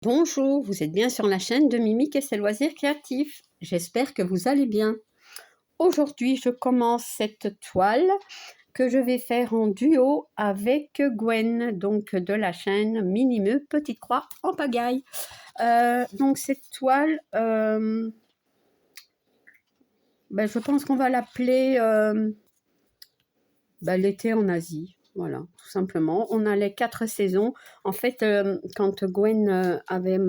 Bonjour, vous êtes bien sur la chaîne de Mimique et ses loisirs créatifs. J'espère que vous allez bien. Aujourd'hui, je commence cette toile que je vais faire en duo avec Gwen, donc de la chaîne Minimeux Petite Croix en pagaille. Donc cette toile, je pense qu'on va l'appeler l'été en Asie. Voilà, tout simplement. On a les 4 saisons. En fait, quand Gwen avait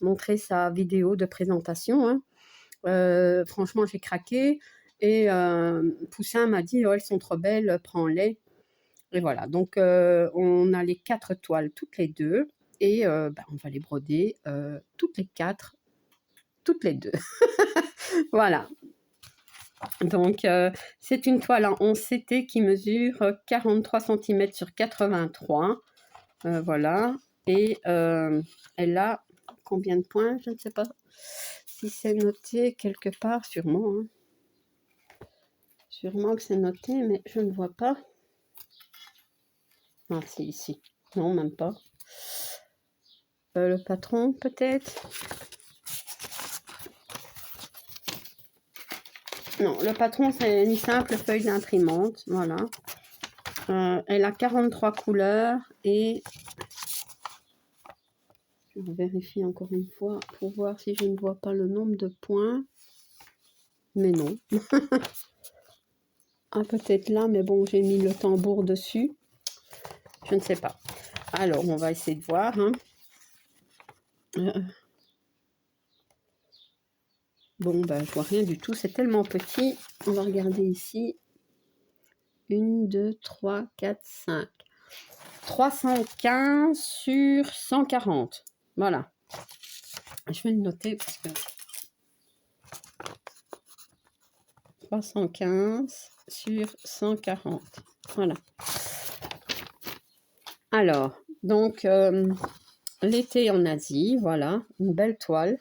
montré sa vidéo de présentation, hein, franchement, j'ai craqué. Et Poussin m'a dit, oh, elles sont trop belles, prends-les. Et voilà, donc on a les 4 toiles, toutes les deux. Et on va les broder toutes les 4, toutes les deux. Voilà. Donc, c'est une toile en 11 CT qui mesure 43 cm sur 83. Voilà. Et elle a combien de points? Je ne sais pas si c'est noté quelque part, sûrement. Hein. Sûrement que c'est noté, mais je ne vois pas. Ah, si, ici. Non, même pas. Le patron, peut-être? Non, le patron, c'est une simple feuille d'imprimante. Voilà. Elle a 43 couleurs et je vérifie encore une fois pour voir si je ne vois pas le nombre de points. Mais non. Ah, peut-être là, mais bon, j'ai mis le tambour dessus. Je ne sais pas. Alors, on va essayer de voir. Hein. Bon, je vois rien du tout. C'est tellement petit. On va regarder ici. 1, 2, 3, 4, 5. 315 sur 140. Voilà. Je vais le noter parce que 315 sur 140. Voilà. Alors, donc, l'été en Asie, voilà, une belle toile.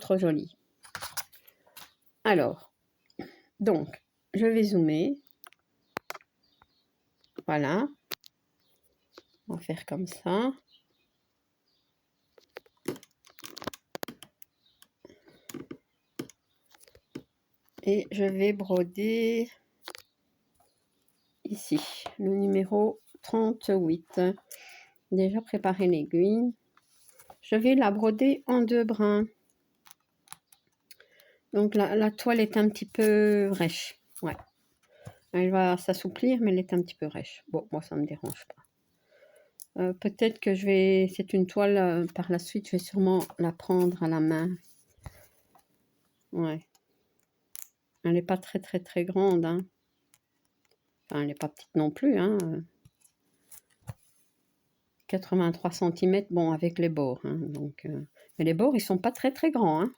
Trop jolie. Alors, donc, je vais zoomer. Voilà. On va faire comme ça. Et je vais broder ici, le numéro 38. Déjà préparé l'aiguille. Je vais la broder en 2 brins. Donc la toile est un petit peu rêche. Ouais. Elle va s'assouplir, mais elle est un petit peu rêche. Bon, moi ça ne me dérange pas. Peut-être que c'est une toile, par la suite, je vais sûrement la prendre à la main. Ouais. Elle n'est pas très grande. Hein. Enfin, elle n'est pas petite non plus. Hein. 83 cm, bon, avec les bords. Hein, donc, mais les bords, ils sont pas très grands. Hein.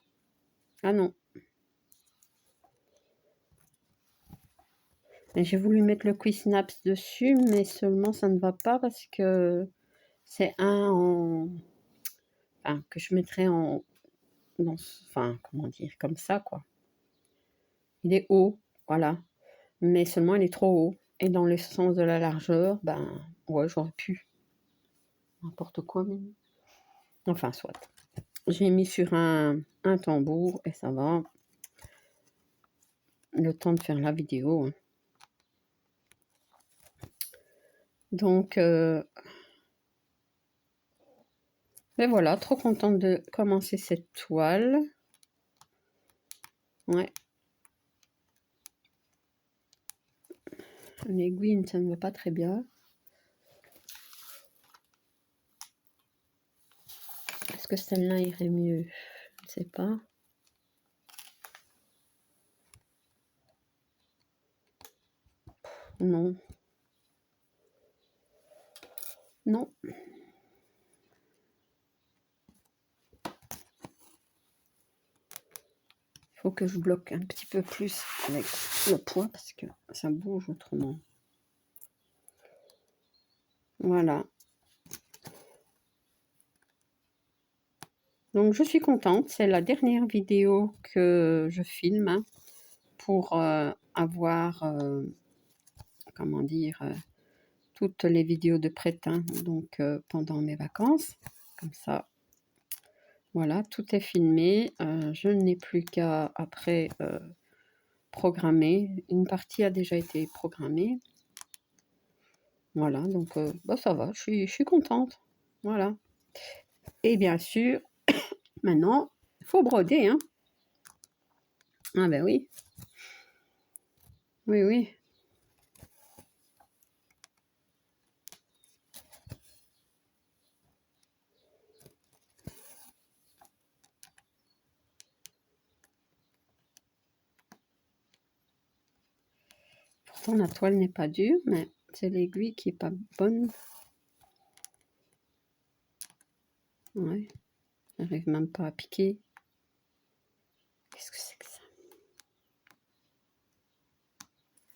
Ah non. J'ai voulu mettre le Quick-Snaps dessus, mais seulement ça ne va pas parce que c'est que je mettrais comment dire, comme ça, quoi. Il est haut, voilà. Mais seulement, il est trop haut. Et dans le sens de la largeur, ouais, j'aurais pu. N'importe quoi, mais... Enfin, soit. J'ai mis sur un tambour et ça va. Le temps de faire la vidéo. Hein. Donc, et voilà, trop contente de commencer cette toile. Ouais. L'aiguille, ça ne va pas très bien. Est-ce que celle-là irait mieux? Je ne sais pas. Non. Non. Il faut que je bloque un petit peu plus avec le poids parce que ça bouge autrement. Voilà. Donc, je suis contente. C'est la dernière vidéo que je filme pour avoir, comment dire, toutes les vidéos de prêt, hein, donc pendant mes vacances. Comme ça, voilà, tout est filmé. Je n'ai plus qu'à après programmer. Une partie a déjà été programmée. Voilà, donc bah, ça va, je suis contente. Voilà. Et bien sûr, maintenant, il faut broder, hein. Ah ben oui. Oui, oui. Pourtant, la toile n'est pas dure, mais c'est l'aiguille qui est pas bonne. Ouais, j'arrive même pas à piquer. Qu'est-ce que c'est que ça?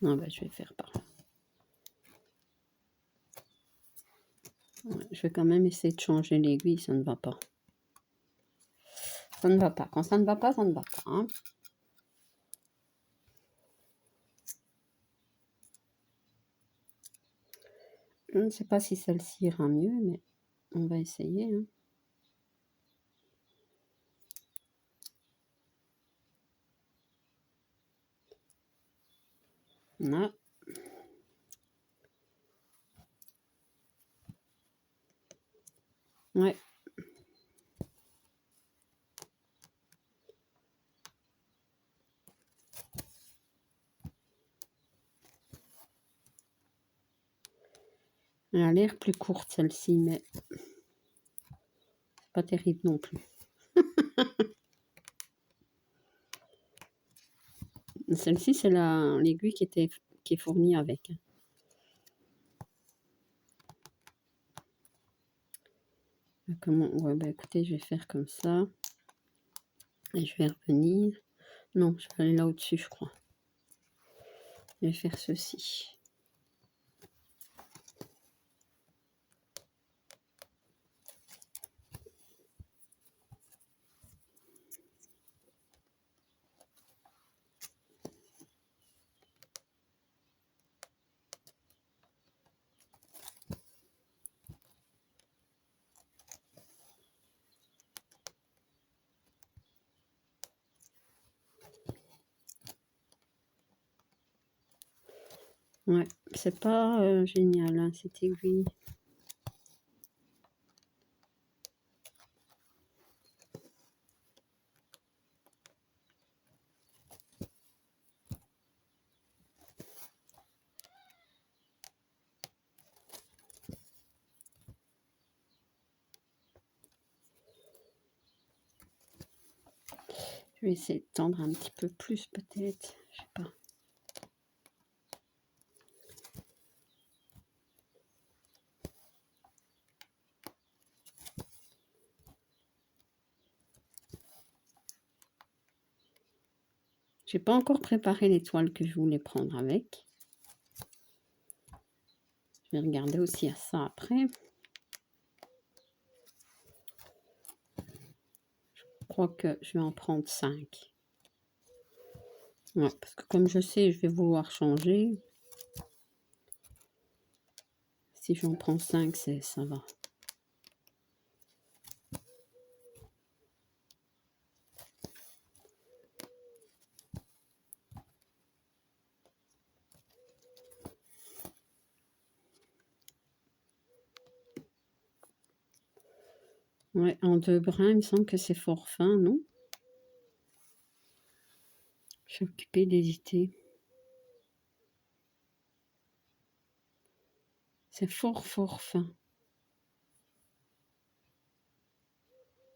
Non, bah, je vais faire par là. Ouais, je vais quand même essayer de changer l'aiguille, ça ne va pas. Ça ne va pas. Quand ça ne va pas, ça ne va pas. Hein. Je ne sais pas si celle-ci ira mieux, mais on va essayer. Hein. Là. Ouais. Elle a l'air plus courte celle-ci, mais pas terrible non plus. Celle-ci, c'est l'aiguille qui est fournie avec. Comment? Ouais, bah écoutez, je vais faire comme ça. Et je vais revenir. Non, je vais aller là au-dessus, je crois. Je vais faire ceci. Ouais, c'est pas génial, hein, cette aiguille. Je vais essayer de tendre un petit peu plus, peut-être. Je sais pas. J'ai pas encore préparé les toiles que je voulais prendre avec. Je vais regarder aussi à ça après. Je crois que je vais en prendre 5. Ouais, parce que comme je sais, je vais vouloir changer. Si j'en prends 5, ça va. Ouais, en 2 brins, il me semble que c'est fort fin, non? Je suis occupée d'hésiter. C'est fort fin.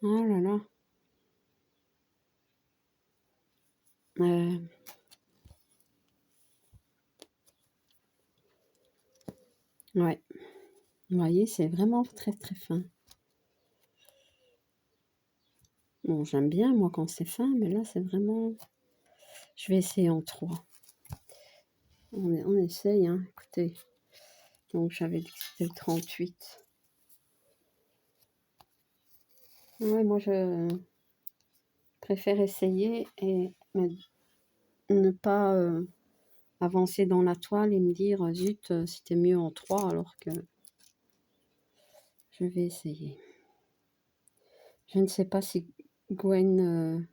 Oh là là. Ouais. Vous voyez, c'est vraiment très fin. Bon, j'aime bien, moi, quand c'est fin, mais là, c'est vraiment... Je vais essayer en 3. On essaye, hein, écoutez. Donc, j'avais dit que c'était le 38. Ouais, moi, je préfère essayer et ne pas avancer dans la toile et me dire, zut, c'était mieux en 3 alors que je vais essayer. Je ne sais pas si Gwen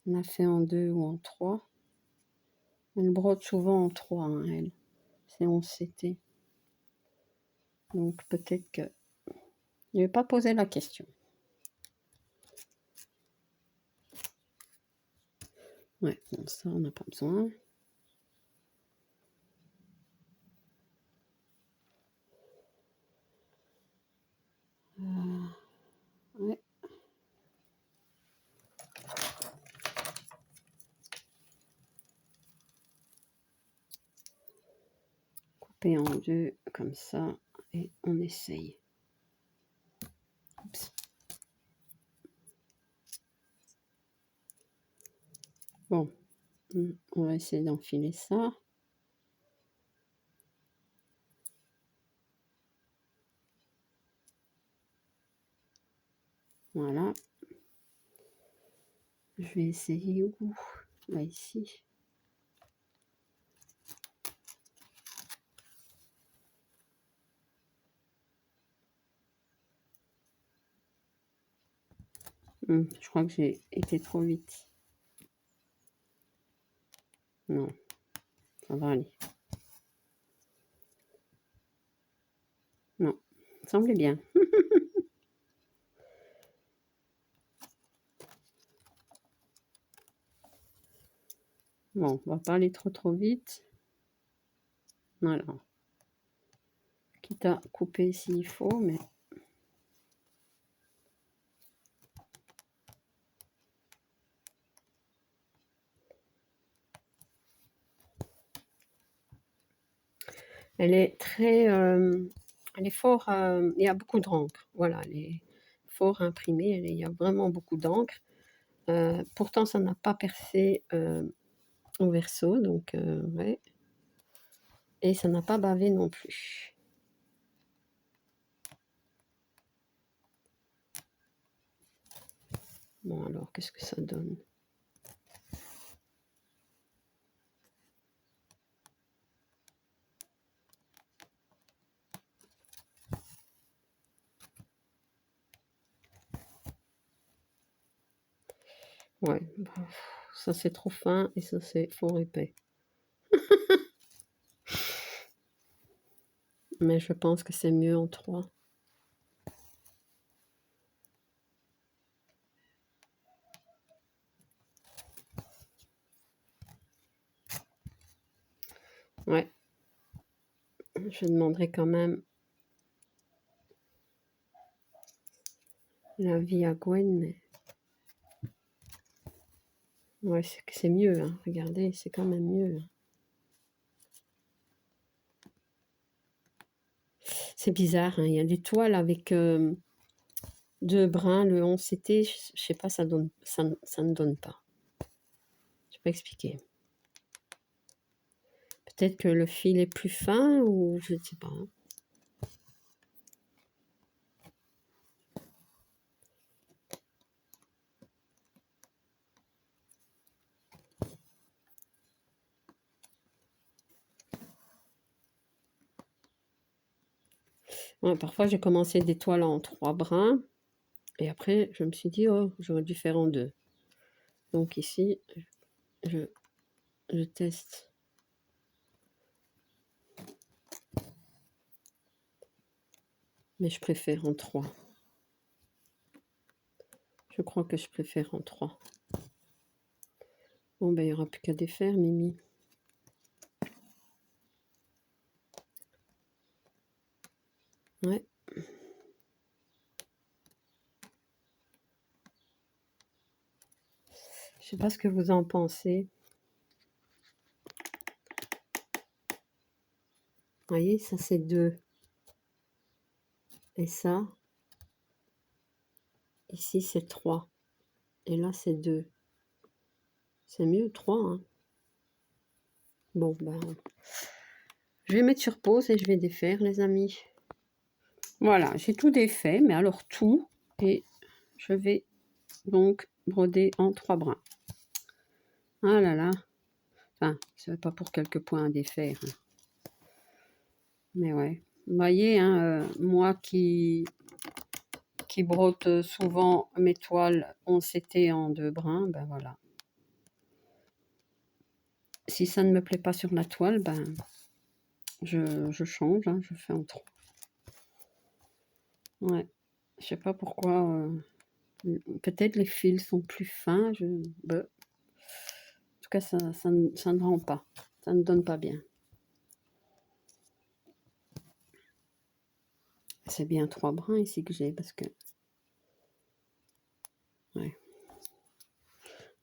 l'a fait en 2 ou en 3. Elle brode souvent en 3, hein, elle. C'est 11 CT. Donc peut-être que... Je ne vais pas poser la question. Ouais, bon, ça, on n'a pas besoin. Ouais. Couper en 2, comme ça, et on essaye. Oups. Bon, on va essayer d'enfiler ça. Voilà. Je vais essayer où? Là, ici. Je crois que j'ai été trop vite. Non, ça va aller. Non, ça semblait bien. Bon, on va pas aller trop vite. Voilà. Quitte à couper s'il faut, mais... Elle est très... elle est fort... il y a beaucoup d'encre. Voilà, elle est fort imprimée. Il y a vraiment beaucoup d'encre. Pourtant, ça n'a pas percé au verso. Donc, ouais. Et ça n'a pas bavé non plus. Bon, alors, qu'est-ce que ça donne? Ouais, bah, ça c'est trop fin et ça c'est fort épais. Mais je pense que c'est mieux en 3. Ouais. Je demanderai quand même l'avis à Gwen, mais... Ouais, c'est mieux, hein. Regardez, c'est quand même mieux. C'est bizarre, hein. Il y a des toiles avec 2 brins, le 11 CT, je sais pas, ça ne donne pas. Je peux pas expliquer. Peut-être que le fil est plus fin ou je ne sais pas. Hein. Ouais, parfois, j'ai commencé des toiles en 3 brins. Et après, je me suis dit, oh, j'aurais dû faire en 2. Donc ici, je teste. Mais je préfère en 3. Je crois que je préfère en 3. Bon, ben, il n'y aura plus qu'à défaire, Mimi. Ouais. Je sais pas ce que vous en pensez. Vous voyez, ça c'est 2. Et ça, ici c'est 3. Et là c'est 2. C'est mieux 3. Hein. Bon, ben, je vais mettre sur pause et je vais défaire, les amis. Voilà, j'ai tout défait, mais alors tout. Et je vais donc broder en 3 brins. Ah là là, Enfin, c'est pas pour quelques points à défaire, hein. Mais ouais. Vous voyez, hein, moi qui brote souvent mes toiles en CT en 2 brins, ben voilà. Si ça ne me plaît pas sur la toile, ben je change, hein, je fais en 3. Ouais, je sais pas pourquoi, peut-être les fils sont plus fins, en tout cas ça ne rend pas, ça ne donne pas bien. C'est bien 3 brins ici que j'ai parce que ouais.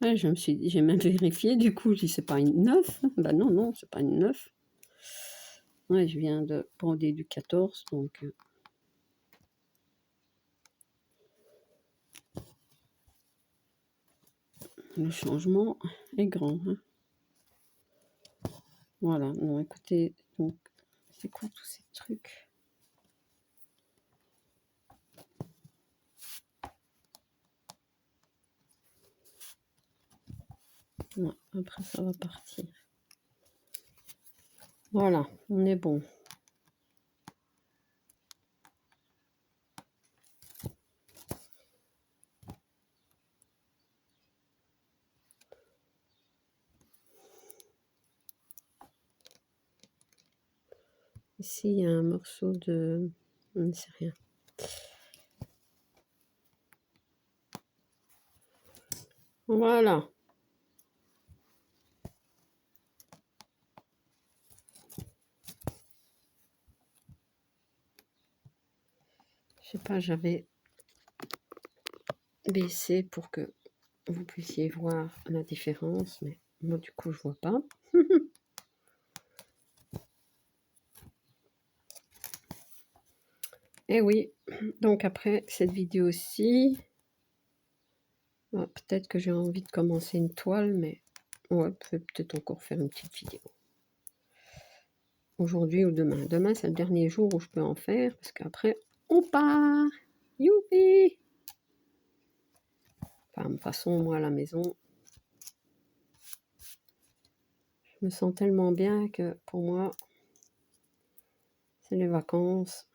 Ouais, j'ai même vérifié, du coup, j'ai dit: «C'est pas une 9?» Bah non, non, c'est pas une 9. Ouais, je viens de broder du 14, donc le changement est grand, hein. Voilà, bon écoutez, donc c'est quoi tous ces trucs? Ouais, après ça va partir. Voilà, on est bon. Ici, il y a un morceau de... je ne sais rien. Voilà. Je sais pas, j'avais baissé pour que vous puissiez voir la différence, mais moi du coup je vois pas. Et oui, donc après cette vidéo-ci, peut-être que j'ai envie de commencer une toile, mais ouais, je vais peut-être encore faire une petite vidéo. Aujourd'hui ou demain. Demain, c'est le dernier jour où je peux en faire, parce qu'après, on part. Youpi! Enfin, de toute façon, moi, à la maison, je me sens tellement bien que pour moi, c'est les vacances.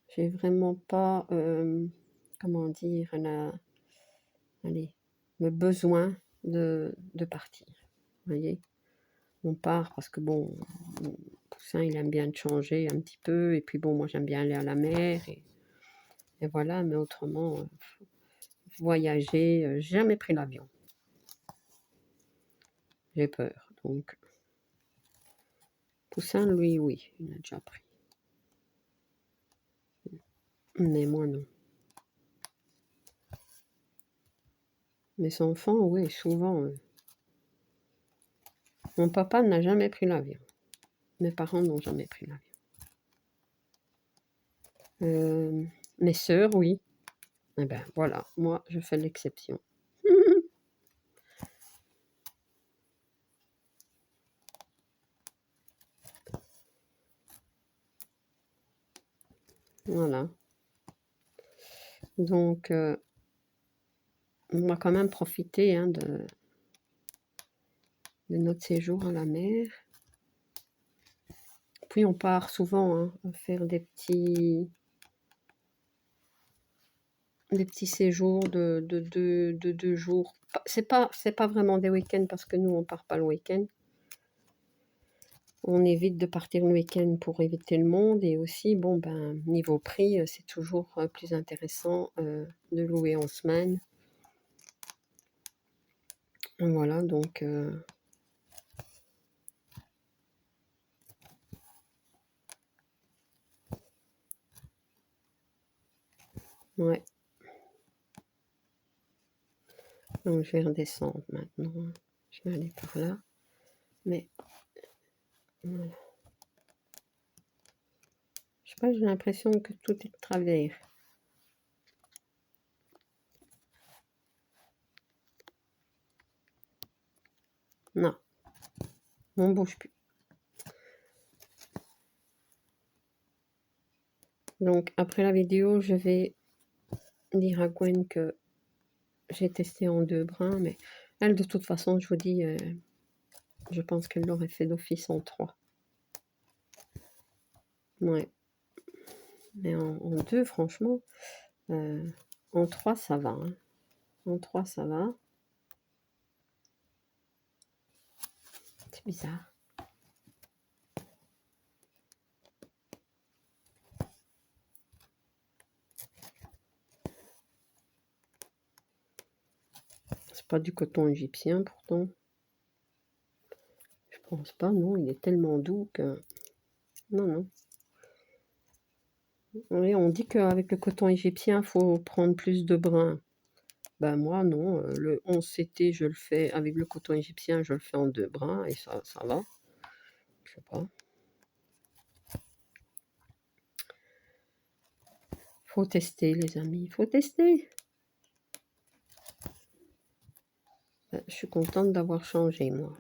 J'ai vraiment pas, comment dire, allez, le besoin de partir. Vous voyez? On part parce que bon, mon Poussin, il aime bien changer un petit peu, et puis bon, moi, j'aime bien aller à la mer, et voilà, mais autrement, voyager, jamais pris l'avion. J'ai peur, donc Poussin, lui, oui, il a déjà pris. Mais moi, non. Mes enfants, oui, souvent. Mon papa n'a jamais pris l'avion. Mes parents n'ont jamais pris l'avion. Mes sœurs, oui. Eh ben voilà, moi, je fais l'exception. Voilà. Donc, on va quand même profiter, hein, de notre séjour à la mer. Puis on part souvent, hein, faire des petits séjours de 2 jours. C'est pas vraiment des week-ends parce que nous, on part pas le week-end. On évite de partir le week-end pour éviter le monde, et aussi, bon, ben, niveau prix, c'est toujours plus intéressant de louer en semaine. Voilà, donc ouais. Donc je vais redescendre maintenant. Je vais aller par là. Mais voilà. Je sais pas, j'ai l'impression que tout est de travers. Non, on bouge plus. Donc après la vidéo, je vais dire à Gwen que j'ai testé en 2 brins, mais Elle, de toute façon, je vous dis, je pense qu'elle l'aurait fait d'office en 3. Ouais. Mais en 2, franchement, en 3, ça va. Hein. En 3, ça va. C'est bizarre. C'est pas du coton égyptien, pourtant. Je pense pas, non. Il est tellement doux que... Non, non. Oui, on dit qu'avec le coton égyptien, il faut prendre plus de brun. Ben moi, non. Le 11 CT, je le fais avec le coton égyptien, je le fais en 2 brins et ça va. Je sais pas. Faut tester, les amis. Faut tester. Je suis contente d'avoir changé, moi.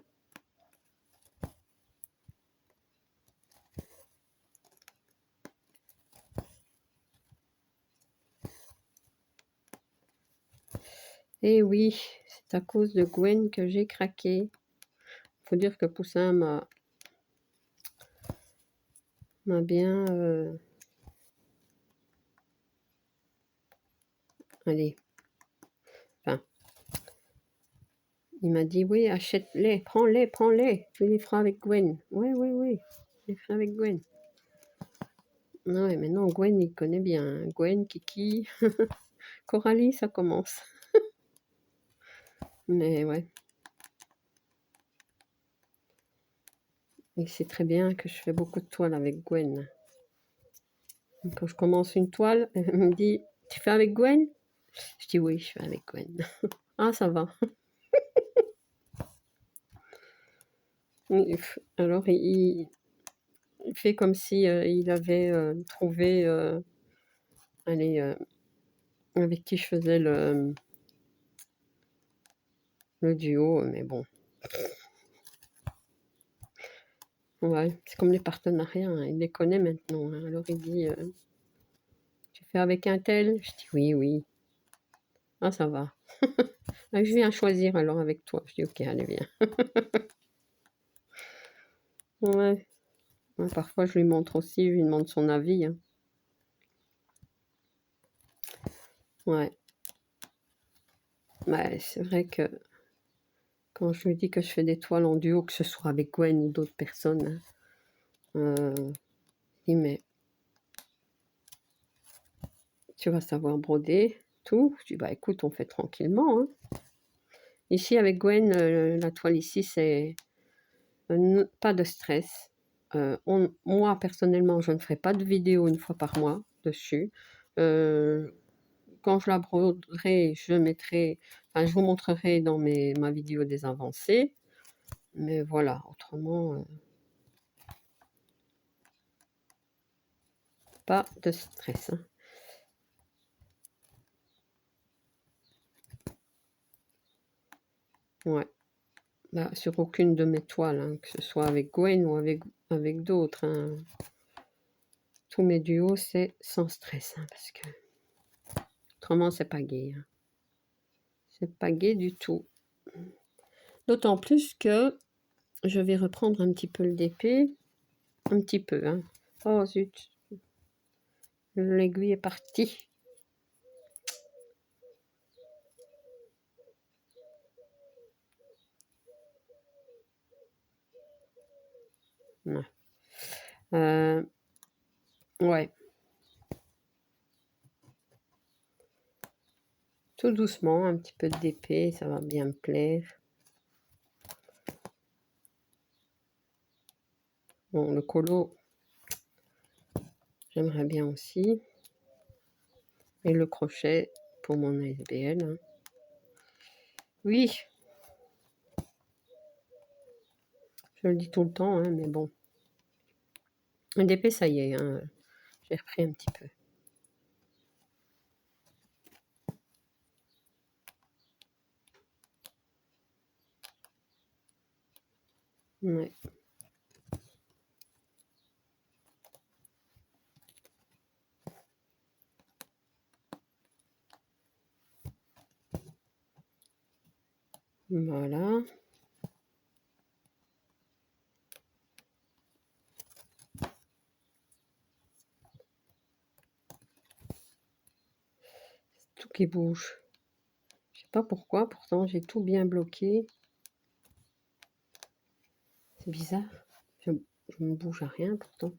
Eh oui, c'est à cause de Gwen que j'ai craqué. Faut dire que Poussin m'a bien... allez. Enfin, il m'a dit, oui, achète-les, prends-les. Tu les feras avec Gwen. Oui. Je les ferai avec Gwen. Non, mais non, Gwen, il connaît bien. Hein. Gwen, Kiki, Coralie, ça commence. Mais ouais. Il sait très bien que je fais beaucoup de toiles avec Gwen. Quand je commence une toile, elle me dit, tu fais avec Gwen? Je dis oui, je fais avec Gwen. Ah, ça va. Alors, il fait comme si il avait trouvé allez, avec qui je faisais le duo, mais bon. Ouais, c'est comme les partenariats, hein, il les connaît maintenant. Hein. Alors il dit, tu fais avec un tel? Je dis oui. Ah, ça va. Ah, je viens choisir alors avec toi. Je dis ok, allez, viens. Ouais. Ouais, parfois, je lui montre aussi, je lui demande son avis. Hein. Ouais. Ouais, c'est vrai que quand je lui dis que je fais des toiles en duo, que ce soit avec Gwen ou d'autres personnes, il dit, mais tu vas savoir broder, tout. Je dis, bah écoute, on fait tranquillement. Hein. Ici, avec Gwen, la toile ici, c'est pas de stress. Moi, personnellement, je ne ferai pas de vidéo une fois par mois dessus. Quand je la broderai, je vous montrerai dans ma vidéo des avancées. Mais voilà, autrement, pas de stress. Hein. Ouais. Bah, sur aucune de mes toiles, hein, que ce soit avec Gwen ou avec d'autres. Hein. Tous mes duos, c'est sans stress, hein, parce que autrement, c'est pas gai. Hein. C'est pas gai du tout. D'autant plus que je vais reprendre un petit peu le DP. Un petit peu, hein. Oh zut. L'aiguille est partie. Ouais. Ouais. Tout doucement, un petit peu de DP, ça va bien me plaire. Bon, le colo, j'aimerais bien aussi. Et le crochet pour mon ASBL. Hein. Oui. Je le dis tout le temps, hein, mais bon. Le DP, ça y est, hein, j'ai repris un petit peu. Ouais. Voilà. Tout qui bouge. Je sais pas pourquoi, pourtant j'ai tout bien bloqué. C'est bizarre. Je ne bouge à rien pourtant.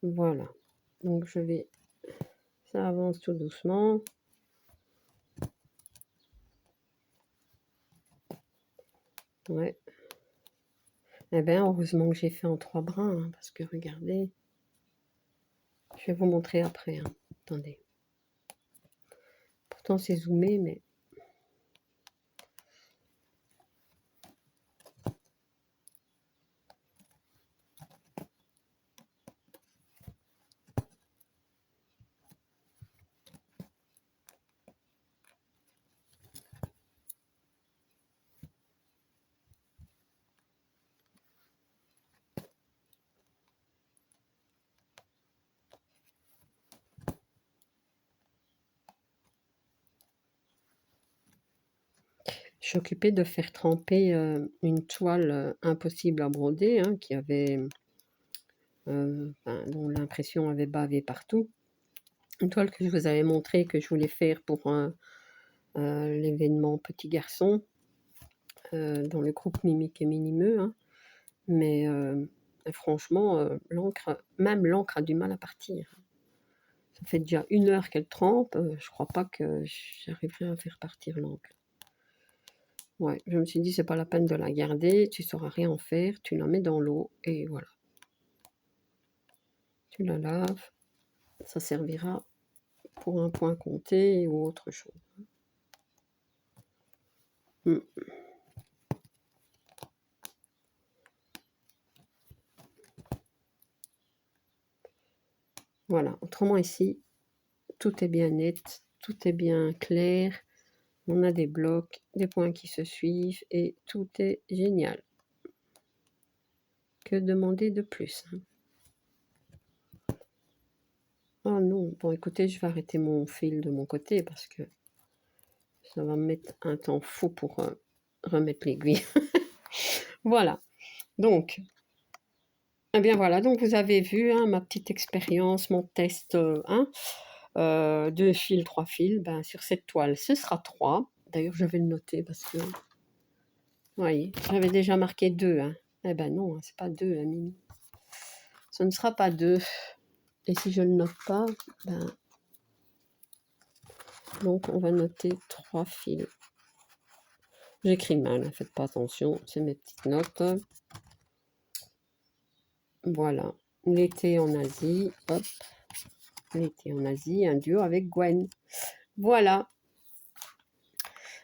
Voilà. Donc je vais... Ça avance tout doucement. Ouais. Eh bien, heureusement que j'ai fait en 3 brins, hein, parce que regardez. Je vais vous montrer après. Hein. Attendez. Pourtant c'est zoomé, mais... Je suis occupée de faire tremper une toile impossible à broder, hein, qui avait, dont l'impression avait bavé partout. Une toile que je vous avais montré que je voulais faire pour l'événement Petit Garçon dans le groupe Mimique et Minimeux. Hein. Mais franchement, même l'encre a du mal à partir. Ça fait déjà 1 heure qu'elle trempe. Je crois pas que j'arriverai à faire partir l'encre. Ouais, je me suis dit, c'est pas la peine de la garder, tu sauras rien en faire, tu la mets dans l'eau et voilà. Tu la laves, ça servira pour un point compté ou autre chose. Voilà, autrement ici, tout est bien net, tout est bien clair. On a des blocs, des points qui se suivent et tout est génial. Que demander de plus? Hein? Oh non, bon écoutez, je vais arrêter mon fil de mon côté parce que ça va me mettre un temps fou pour remettre l'aiguille. Voilà, donc, eh bien voilà, donc vous avez vu hein, ma petite expérience, mon test 2 fils, 3 fils, ben, sur cette toile, ce sera 3. D'ailleurs, je vais le noter parce que, voyez, j'avais déjà marqué 2. Hein. Eh ben non, c'est pas 2, hein, Mimi. Ce ne sera pas 2. Et si je ne le note pas, ben, donc on va noter 3 fils. J'écris mal, ne faites pas attention, c'est mes petites notes. Voilà, l'été en Asie, hop, l'été en Asie, un duo avec Gwen. Voilà.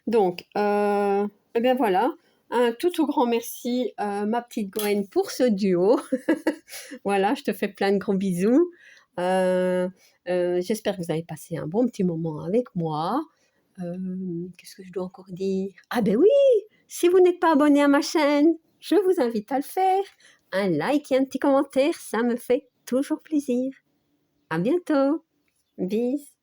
Donc, eh bien voilà, un tout grand merci, ma petite Gwen, pour ce duo. Voilà, je te fais plein de gros bisous. J'espère que vous avez passé un bon petit moment avec moi. Qu'est-ce que je dois encore dire? Ah ben oui, si vous n'êtes pas abonné à ma chaîne, je vous invite à le faire. Un like et un petit commentaire, ça me fait toujours plaisir. À bientôt. Bis.